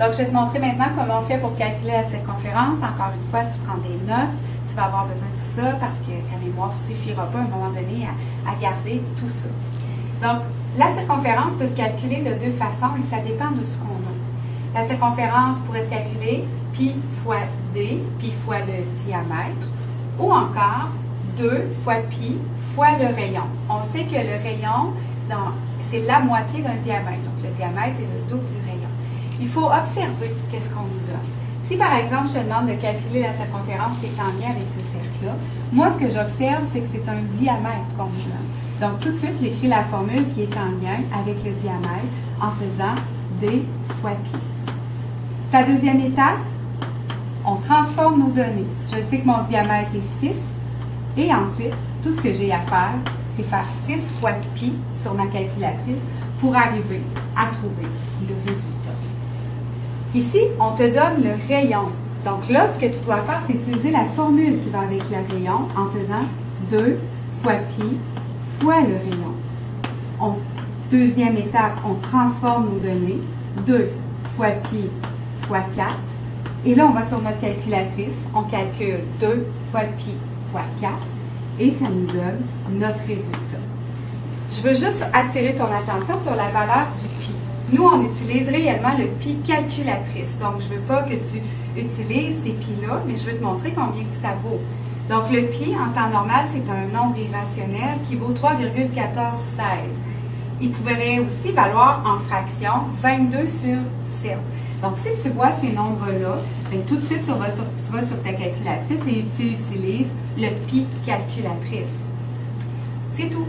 Donc, je vais te montrer maintenant comment on fait pour calculer la circonférence. Encore une fois, tu prends des notes. Tu vas avoir besoin de tout ça parce que ta mémoire ne suffira pas à un moment donné à garder tout ça. Donc, la circonférence peut se calculer de deux façons et ça dépend de ce qu'on a. La circonférence pourrait se calculer pi fois d, pi fois le diamètre, ou encore 2 fois pi fois le rayon. On sait que le rayon, c'est la moitié d'un diamètre. Donc, le diamètre est le double du rayon. Il faut observer qu'est-ce qu'on nous donne. Si, par exemple, je te demande de calculer la circonférence qui est en lien avec ce cercle-là, moi, ce que j'observe, c'est que c'est un diamètre qu'on nous donne. Donc, tout de suite, j'écris la formule qui est en lien avec le diamètre en faisant d fois pi. Ta deuxième étape, on transforme nos données. Je sais que mon diamètre est 6 et ensuite, tout ce que j'ai à faire, c'est faire 6 fois pi sur ma calculatrice pour arriver à trouver le résultat. Ici, on te donne le rayon. Donc là, ce que tu dois faire, c'est utiliser la formule qui va avec le rayon en faisant 2 fois pi fois le rayon. Deuxième étape, on transforme nos données. 2 fois pi fois 4. Et là, on va sur notre calculatrice. On calcule 2 fois pi fois 4. Et ça nous donne notre résultat. Je veux juste attirer ton attention sur la valeur du pi. Nous, on utilise réellement le pi calculatrice. Donc, je ne veux pas que tu utilises ces pi-là, mais je veux te montrer combien que ça vaut. Donc, le pi, en temps normal, c'est un nombre irrationnel qui vaut 3,1416. Il pourrait aussi valoir en fraction 22 sur 7. Donc, si tu vois ces nombres-là, tout de suite, tu vas sur ta calculatrice et tu utilises le pi calculatrice. C'est tout.